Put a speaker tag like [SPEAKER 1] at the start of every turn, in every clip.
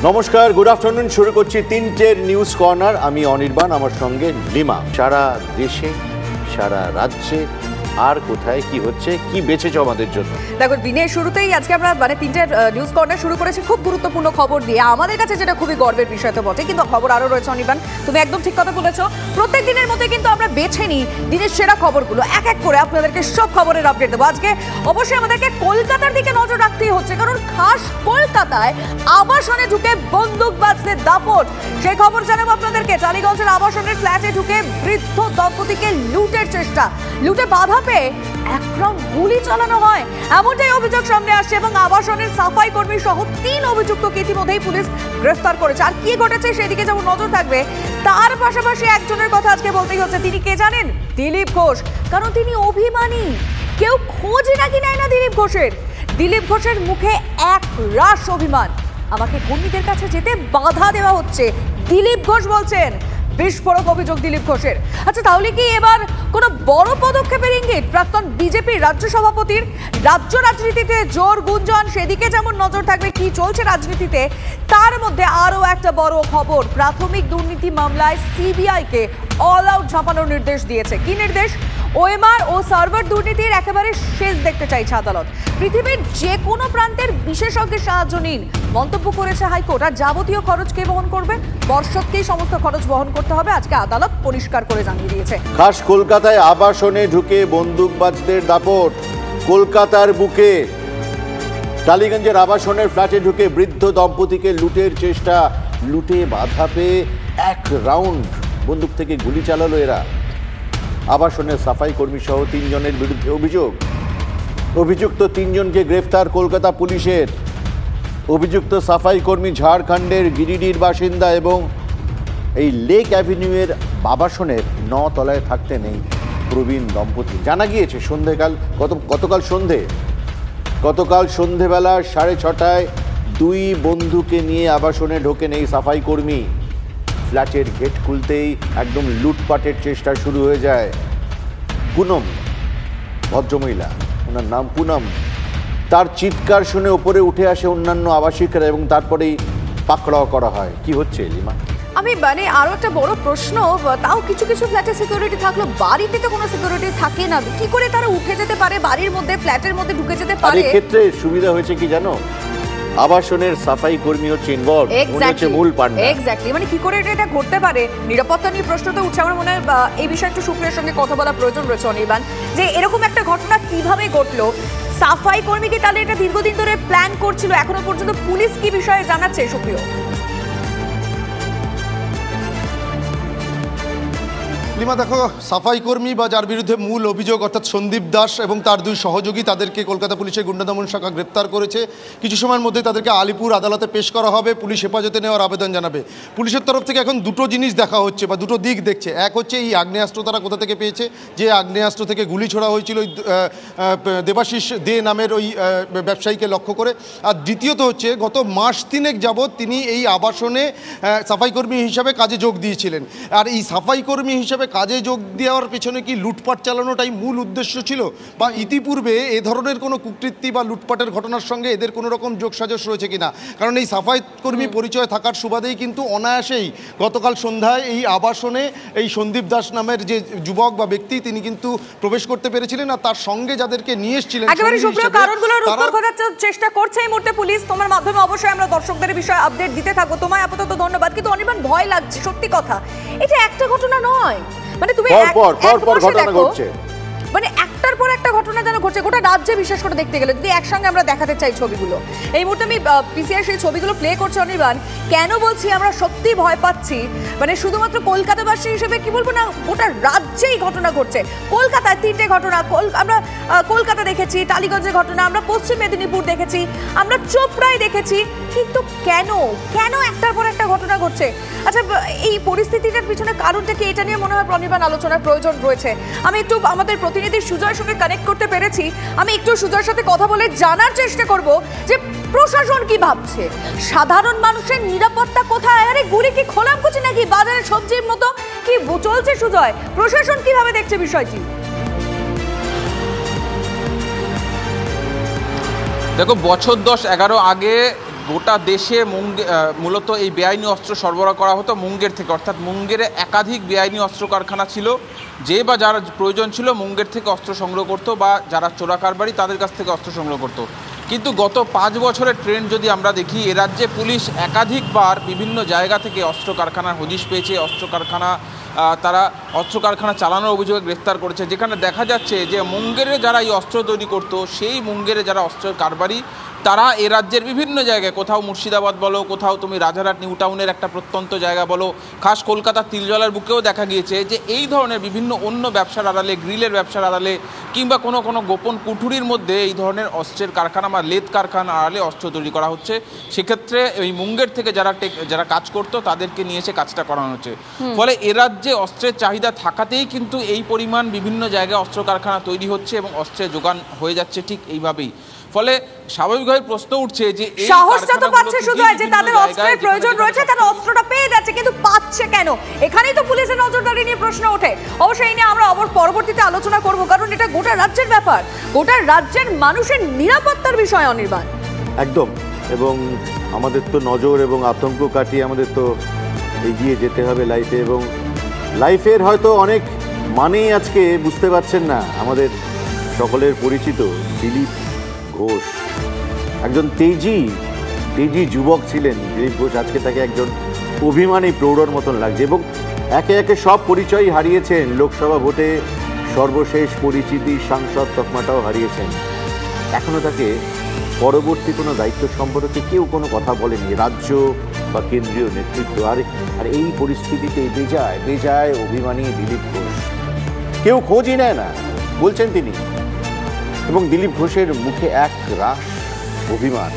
[SPEAKER 1] নমস্কার, good afternoon. শুরু করছি তিনটের নিউজ কর্নার। আমি অনির্বাণ, আমার সঙ্গে লিমা। সারা দেশে, সারা রাজ্যে আর কোথায় কি হচ্ছে, কি বেঁচেছে আমাদের জন্য।
[SPEAKER 2] দেখো, দিনের শুরুতেই আজকে আমরা তিনটের নিউজ কর্নার শুরু করেছি খুব গুরুত্বপূর্ণ খবর দিয়ে। আমাদের কাছে যেটা খুবই গর্বের বিষয় তো বটে, কিন্তু খবর আরও রয়েছে। অনির্বাণ, তুমি একদম ঠিক কথা বলেছো। প্রত্যেক দিনের মধ্যে কিন্তু আমরা বেছে নিই দিনের সেরা খবরগুলো, এক এক করে আপনাদেরকে সব খবরের আপডেট দেবো। আজকে অবশ্যই আমাদেরকে কলকাতার দিকে নজর রাখতেই হচ্ছে, কারণ খাস কলকাতায় আবাসনে ঢুকে বন্দুকবাজদের দাপট। সেই খবর জানাবো আপনাদেরকে। টালিগঞ্জের আবাসনের ফ্ল্যাটে ঢুকে বৃদ্ধ দম্পতিকে লুটের চেষ্টা, লুটে বাধা পেয়ে এক রাউন্ড গুলি চালানো হয়, এমনটাই অভিযোগ সামনে আসছে। এবং আবাসনের সাফাই কর্মী সহ 3 অভিযুক্তকে ইতিমধ্যেই পুলিশ গ্রেফতার করেছে। আর কি ঘটেছে সেদিকে যেমন নজর থাকবে, তার পাশাপাশি একজনের কথা আজকে বলতেই হচ্ছে। তিনি কে জানেন? দিলীপ ঘোষ। কারণ তিনি অভিমানী, কেউ খোঁজ নাকি নেয় না দিলীপ ঘোষের। দিলীপ ঘোষের মুখে এক রাশ অভিমান। আমাকে কর্মীদের কাছে যেতে বাধা দেওয়া হচ্ছে, দিলীপ ঘোষ বলছেন। বিস্ফোরক অভিযোগ দিলীপ ঘোষের। আচ্ছা, তাহলে কি এবার কোনো বড় পদক্ষেপের ইঙ্গিত প্রাক্তন বিজেপির রাজ্য সভাপতির? রাজ্য রাজনীতিতে জোর গুঞ্জন, সেদিকে যেমন নজর থাকবে কি চলছে রাজনীতিতে, তার মধ্যে আরও একটা বড় খবর। প্রাথমিক দুর্নীতি মামলায় সিবিআইকে অল আউট ঝাঁপানোর নির্দেশ দিয়েছে। কি নির্দেশ? ওএমআর ও সার্ভার দুর্নীতির একেবারে শেষ দেখতে চাইছে আদালত। পৃথিবীর যে কোনো প্রান্তের বিশেষজ্ঞের সাহায্য নিন, মন্তব্য করেছে হাইকোর্ট। আর যাবতীয় খরচ কে বহন করবে? পর্ষদকেই সমস্ত খরচ বহন করতে হবে, আজকে আদালত পরিষ্কার করে জানিয়ে দিয়েছে।
[SPEAKER 1] খাস কলকাতায় আবাসনে ঢুকে বন্দুকবাজদের দাপট। কলকাতার বুকে টালিগঞ্জের আবাসনের ফ্ল্যাটে ঢুকে বৃদ্ধ দম্পতিকে লুটের চেষ্টা, লুটে বাধা পেয়ে এক রাউন্ড বন্দুক থেকে গুলি চালালো এরা। আবাসনের সাফাই কর্মী সহ 3 জনের বিরুদ্ধে অভিযোগ। অভিযুক্ত 3 জনকে গ্রেফতার কলকাতা পুলিশের। অভিযুক্ত সাফাই কর্মী ঝাড়খণ্ডের গিরিডির বাসিন্দা এবং এই লেক অ্যাভিনিউয়ের আবাসনের 9 তলায় থাকতেন এই প্রবীণ দম্পতি। জানা গিয়েছে গতকাল সন্ধেবেলা 6:30টায় 2 বন্ধুকে নিয়ে আবাসনে ঢোকেন এই সাফাই কর্মী। ফ্ল্যাটের গেট খুলতেই একদম লুটপাটের চেষ্টা শুরু হয়ে যায়। পুনম, ভদ্রমহিলা, ওনার নাম পুনম, তার চিৎকার শুনে উপরে উঠে আসে অন্যান্য আবাসিকরা এবং তারপরেই পাকড়াও করা হয়। কি হচ্ছে লিমা?
[SPEAKER 2] আমি আরো একটা বড় প্রশ্ন, তাও কিছু কিছু ফ্ল্যাটে সিকিউরিটি থাকলো, বাড়িতে তো কোনো সিকিউরিটি থাকে না, কি করে তারা উঠে যেতে পারে বাড়ির মধ্যে, ফ্ল্যাটের মধ্যে ঢুকে যেতে পারে?
[SPEAKER 1] এই ক্ষেত্রে সুবিধা হয়েছে কি জানো? আবাসনের সাফাই কর্মী হচ্ছে ইনভলভ, হচ্ছে মূল পান্ডা।
[SPEAKER 2] এক্স্যাক্টলি, কি করে এটা ঘটতে পারে? নিরাপত্তা নিয়ে প্রশ্ন তো উঠছে। আমার মনে হয় এই বিষয়ে একটু সুপ্রিয়ার সঙ্গে কথা বলা প্রয়োজন রয়েছে অনির্বাণ, যে এরকম একটা ঘটনা কিভাবে ঘটলো। সাফাই কর্মী কি তাহলে এটা দীর্ঘদিন ধরে প্ল্যান করছিল? এখনো পর্যন্ত পুলিশ কি বিষয়ে জানাচ্ছে সুপ্রিয়?
[SPEAKER 3] লিমা, দেখো, সাফাই কর্মী বা যার বিরুদ্ধে মূল অভিযোগ অর্থাৎ সন্দীপ দাস এবং তার 2 সহযোগী, তাদেরকে কলকাতা পুলিশের গুন্ডা দমন শাখা গ্রেপ্তার করেছে। কিছু সময়ের মধ্যে তাদেরকে আলিপুর আদালতে পেশ করা হবে, পুলিশ হেফাজতে নেওয়ার আবেদন জানাবে। পুলিশের তরফ থেকে এখন 2টো জিনিস দেখা হচ্ছে বা 2টো দিক দেখছে। এক হচ্ছে এই আগ্নেয়াস্ত্র তারা কোথা থেকে পেয়েছে, যে আগ্নেয়াস্ত্র থেকে গুলি ছোড়া হয়েছিল ওই দেবাশিস দে নামের ওই ব্যবসায়ীকে লক্ষ্য করে। আর দ্বিতীয়ত হচ্ছে গত মাস 3 যাবৎ তিনি এই আবাসনে সাফাই কর্মী হিসাবে কাজে যোগ দিয়েছিলেন। আর এই সাফাই কর্মী হিসাবে কাজে যোগ দেওয়ার পেছনে কি লুটপাট চালানোটাই মূল উদ্দেশ্য ছিল, বা ইতিপূর্বে এ ধরনের কোনো কুকৃতি বা লুটপাটের ঘটনার সঙ্গে এদের কোনো রকম যোগসাজশ রয়েছে কিনা? কারণ এই সাফাই কর্মী পরিচয় থাকার সুবাদেই কিন্তু অনায়াসেই গতকাল সন্ধ্যায় এই আবাসনে এই সন্দীপ দাস নামের যে যুবক বা ব্যক্তি, তিনি কিন্তু প্রবেশ করতে পেরেছিলেন। আর তার সঙ্গে যাদেরকে নিয়ে এসেছিলেন,
[SPEAKER 2] একেবারে সুপ্রিয় কারণগুলোর উত্তর খোঁজার চেষ্টা করছে এই মুহূর্তে পুলিশ। তোমার মাধ্যমে অবশ্যই আমরা দর্শকদের বিষয়ে আপডেট দিতে থাকবো। তোমায় আপাতত ধন্যবাদ। কিন্তু অনির্বাণ, ভয় লাগছে সত্যি কথা। এটা একটা ঘটনা নয়, তুমি ঘটনা ঘটছে, একটার পর একটা ঘটনা যেন ঘটছে গোটা রাজ্যে। বিশেষ করে দেখতে গেলে যদি একসঙ্গে আমরা দেখাতে চাই ছবিগুলো, এই মুহূর্তে আমি পিসিআর সেই ছবিগুলো প্লে করছি অনির্বাণ। কেন বলছি আমরা সত্যি ভয় পাচ্ছি, শুধুমাত্র কলকাতাবাসী হিসেবে কি বলবো না, গোটা রাজ্যেই ঘটনা ঘটছে। কলকাতায় 3টে ঘটনা আমরা কলকাতা দেখেছি, টালিগঞ্জের ঘটনা আমরা পশ্চিম মেদিনীপুর দেখেছি, আমরা চোপড়ায় দেখেছি, কিন্তু কেন একটার পর একটা ঘটনা ঘটছে? আচ্ছা, এই পরিস্থিতিটার পিছনে কারণটা কি? এটা নিয়ে মনে হয় অনির্বাণ আলোচনার প্রয়োজন রয়েছে। আমি একটু আমাদের প্রতিনিধি সুজয়ের সঙ্গে কানেক্ট করতে পেরেছি। আমি একটু সুজয়ের সাথে কথা বলে জানার চেষ্টা করব যে প্রশাসন কি ভাবছে, সাধারণ মানুষের নিরাপত্তা কোথায়? আরে গুলি কি খোলামকুচি নাকি বাজারে সবজির মতো কি চলছে? সুজয়, প্রশাসন কিভাবে দেখছে বিষয়টি?
[SPEAKER 4] দেখো, বছর 10-11 আগে গোটা দেশে মূলত এই বেআইনি অস্ত্র সরবরাহ করা হতো মুঙ্গের থেকে, অর্থাৎ মুঙ্গেরে একাধিক বেআইনি অস্ত্র কারখানা ছিল, যে বা যারা প্রয়োজন ছিল মুঙ্গের থেকে অস্ত্র সংগ্রহ করতো বা যারা চোরাকারবারি তাদের কাছ থেকে অস্ত্র সংগ্রহ করতো। কিন্তু গত 5 বছরের ট্রেন্ড যদি আমরা দেখি, এ রাজ্যে পুলিশ একাধিকবার বিভিন্ন জায়গা থেকে অস্ত্র কারখানার হদিশ পেয়েছে, তারা অস্ত্র কারখানা চালানোর অভিযোগে গ্রেফতার করেছে, যেখানে দেখা যাচ্ছে যে মুঙ্গেরে যারা এই অস্ত্র তৈরি করতো সেই মুঙ্গেরে যারা অস্ত্রের কারবারি তারা এ রাজ্যের বিভিন্ন জায়গায়, কোথাও মুর্শিদাবাদ বলো, কোথাও তুমি রাজারহাট নিউ টাউনের একটা প্রত্যন্ত জায়গা বলো, খাস কলকাতার তিলজলার বুকেও দেখা গিয়েছে যে এই ধরনের বিভিন্ন অন্য ব্যবসার আড়ালে, গ্রিলের ব্যবসার আড়ালে কিংবা কোনো গোপন কুঠুরির মধ্যে এই ধরনের অস্ত্রের কারখানা বা লেদ কারখানার আড়ালে অস্ত্র তৈরি করা হচ্ছে। সেক্ষেত্রে এই মুঙ্গের থেকে যারা কাজ করতো তাদেরকে নিয়ে এসে কাজটা করানো হচ্ছে। ফলে এ রাজ্যে অস্ত্রের চাহিদা থাকাতেই কিন্তু এই পরিমাণ বিভিন্ন জায়গায় অস্ত্র কারখানা তৈরি হচ্ছে এবং অস্ত্রের যোগান হয়ে যাচ্ছে ঠিক এইভাবেই। ফলে স্বাভাবিকভাবে প্রশ্ন উঠছে যে
[SPEAKER 2] সাহসটা তো পাচ্ছে শুধু যে তাদের অস্ত্রের প্রয়োজন রয়েছে, তারা অস্ত্রটা পেয়ে যাচ্ছে, কিন্তু পাচ্ছে কেন? এখানেই তো পুলিশের নজরদারি নিয়ে প্রশ্ন ওঠে। অবশ্যই এই নিয়ে আমরা পরবর্তীতে আলোচনা করব, কারণ এটা গোটা রাজ্যের ব্যাপার, গোটা রাজ্যের মানুষের নিরাপত্তার বিষয় অনির্বাণ।
[SPEAKER 1] একদম। এবং আমাদের তো নজর এবং আতঙ্ক কাটিয়ে আমাদের তো এগিয়ে যেতে হবে লাইফে, এবং লাইফের হয়তো অনেক মানেই আজকে বুঝতে পারছেন না। আমাদের সকলের পরিচিত দিলীপ ঘোষ একজন তেজি যুবক ছিলেন। দিলীপ ঘোষ আজকে তাকে একজন অভিমানী প্রৌঢ়র মতন লাগছে, এবং একে একে সব পরিচয় হারিয়েছেন। লোকসভা ভোটে সর্বশেষ পরিচিতি, সাংসদ তকমাটাও হারিয়েছেন। এখনো তাকে পরবর্তী কোনো দায়িত্ব সম্পর্কে কেউ কোনো কথা বলেনি, রাজ্য বা কেন্দ্রীয় নেতৃত্ব। আর এই পরিস্থিতিতে বেজায় অভিমানী দিলীপ ঘোষ, কেউ খোঁজই নেয় না বলছেন তিনি। এবং দিলীপ ঘোষের মুখে এক রাশ অভিমান।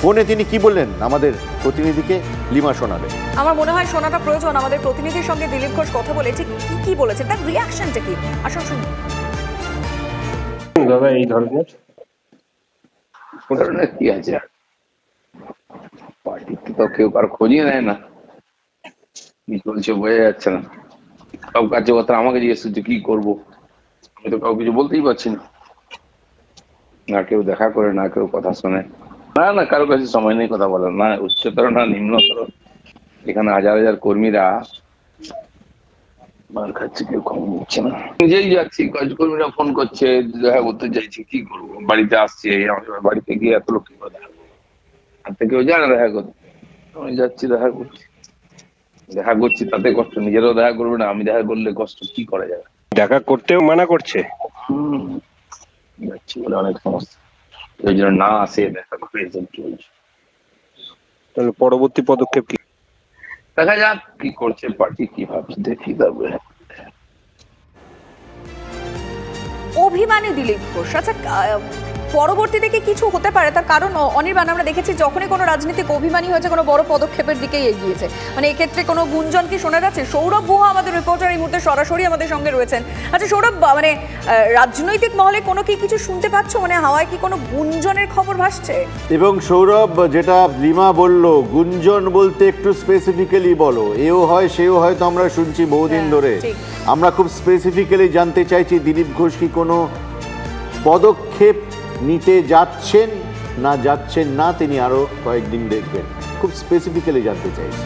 [SPEAKER 1] ফোনে তিনি কি বললেন আমাদের প্রতিনিধিকে লিমা শোনাবেন।
[SPEAKER 2] আমার মনে হয় শোনাটা প্রয়োজন। আমাদের প্রতিনিধির সঙ্গে দিলীপ ঘোষ কথা বলে ঠিক কি বলেছে, তার রিঅ্যাকশনটা কি, আসুন শুনুন।
[SPEAKER 5] এই ধরনের কি আছে, পার্টিতে তো কেউ কার খোঁজই নেয় না, কি চলছে বোঝা যাচ্ছে না। সব কাছে কথা আমাকে জিজ্ঞেস করছে কি করবো, আমি তো কাউ কিছু বলতেই পারছি না। না কেউ দেখা করে, না কেউ কথা শোনে, না কারো কাছে সময় নেই কথা বলার, না উচ্চতর না নিম্নতর। এখানে হাজার হাজার কর্মীরা মার খাচ্ছে, কেউ খবর নিচ্ছে না। নিজেই যাচ্ছি, কাজকর্মীরা ফোন করছে, দেখা করতে চাইছি, কি করবো, বাড়িতে আসছি, বাড়িতে গিয়ে এত লোক কি দেখা করবো, আর তো কেউ যায় না দেখা করতে। আমি যাচ্ছি, দেখা করছি, তাতে কষ্ট, নিজেরাও দেখা করবে না, আমি দেখা করলে কষ্ট, কি করা যাবে।
[SPEAKER 6] দেখা করতেও মানা করছে,
[SPEAKER 5] যাচ্ছি বলে অনেক সমস্যা, ওই জন্য না আসে দেখা করে চলছে।
[SPEAKER 6] তাহলে পরবর্তী পদক্ষেপ কি?
[SPEAKER 5] দেখা যাক কি করছে পার্টি, কি ভাবছে, দেখি তারপরে।
[SPEAKER 2] অভিমানী দিলীপ ঘোষ, আচ্ছা পরবর্তীতে কি কিছু হতে পারে? তার কারণ অনির্বাণ, আমরা দেখেছি যখনই কোনো রাজনীতিক অভিমানী হয়েছে কোনো বড় পদক্ষেপের দিকেই এগিয়েছে। মানে এক্ষেত্রে কোনো গুঞ্জন কি শোনা যাচ্ছে? সৌরভ গুহা আমাদের রিপোর্টার এই মুহূর্তে সরাসরি আমাদের সঙ্গে রয়েছেন। আচ্ছা সৌরভ, মানে রাজনৈতিক মহলে কোনো কি কিছু শুনতে পাচ্ছ? মানে হাওয়ায় কি কোনো গুঞ্জনের খবর ভাসছে?
[SPEAKER 1] এবং সৌরভ, যেটা লিমা বলল, গুঞ্জন বলতে একটু স্পেসিফিক্যালি বলো। এও হয় সেও হয়, তো আমরা শুনছি বহুদিন ধরে। আমরা খুব স্পেসিফিক্যালি জানতে চাইছি দিলীপ ঘোষ কি কোনো পদক্ষেপ নিতে যাচ্ছেন না তিনি আরো কয়েকদিন দেখবেন, খুব স্পেসিফিক্যালি জানতে চাইছি।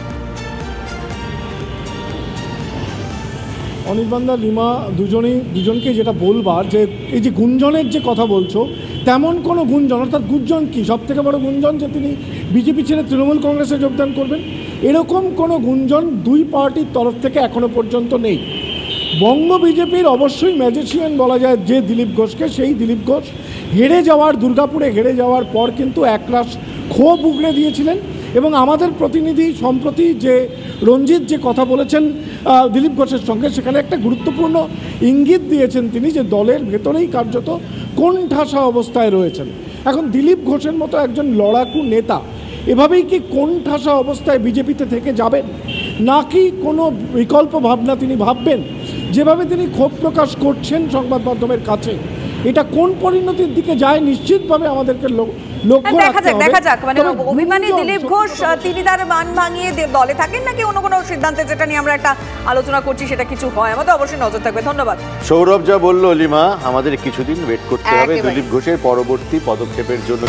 [SPEAKER 7] অনির্বাণদা, লিমা দুজনকে যেটা বলবার, যে এই যে গুঞ্জনের যে কথা বলছো, তেমন কোনো গুঞ্জন, অর্থাৎ গুঞ্জন কি সব থেকে বড় গুঞ্জন যে তিনি বিজেপি ছেড়ে তৃণমূল কংগ্রেসে যোগদান করবেন, এরকম কোনো গুঞ্জন দুই পার্টির তরফ থেকে এখনো পর্যন্ত নেই। বঙ্গ বিজেপির অবশ্যই ম্যাজিশিয়ান বলা যায় যে দিলীপ ঘোষকে, সেই দিলীপ ঘোষ দুর্গাপুরে হেরে যাওয়ার পর কিন্তু একরাশ ক্ষোভ উগড়ে দিয়েছিলেন। এবং আমাদের প্রতিনিধি সম্প্রতি যে রঞ্জিত যে কথা বলেছেন দিলীপ ঘোষের সঙ্গে, সেখানে একটা গুরুত্বপূর্ণ ইঙ্গিত দিয়েছেন তিনি, যে দলের ভেতরেই কার্যত কোণঠাসা অবস্থায় রয়েছেন। এখন দিলীপ ঘোষের মতো একজন লড়াকু নেতা এভাবেই কি কোণঠাসা অবস্থায় বিজেপিতে থেকে যাবেন, নাকি কোনো বিকল্প ভাবনা তিনি ভাববেন? যেভাবে তিনি ক্ষোভ প্রকাশ করছেন সংবাদ মাধ্যমের কাছে, এটা কোন পরিণতির দিকে যায় নিশ্চিতভাবে আমাদেরকে লক্ষ্য রাখতে হবে।
[SPEAKER 2] দেখা যাক, মানে অভিমানী দিলীপ ঘোষ তিনি তার মান ভাঙিয়ে দলে থাকেন, নাকি অন্য কোনো সিদ্ধান্তে, যেটা নিয়ে আমরা একটা আলোচনা করছি, সেটা কিছু হয়, আমাদের অবশ্যই নজর থাকবে। ধন্যবাদ
[SPEAKER 1] সৌরভ। যা বললো লিমা, আমাদের কিছুদিন ওয়েট করতে হবে দিলীপ ঘোষের পরবর্তী পদক্ষেপের জন্য।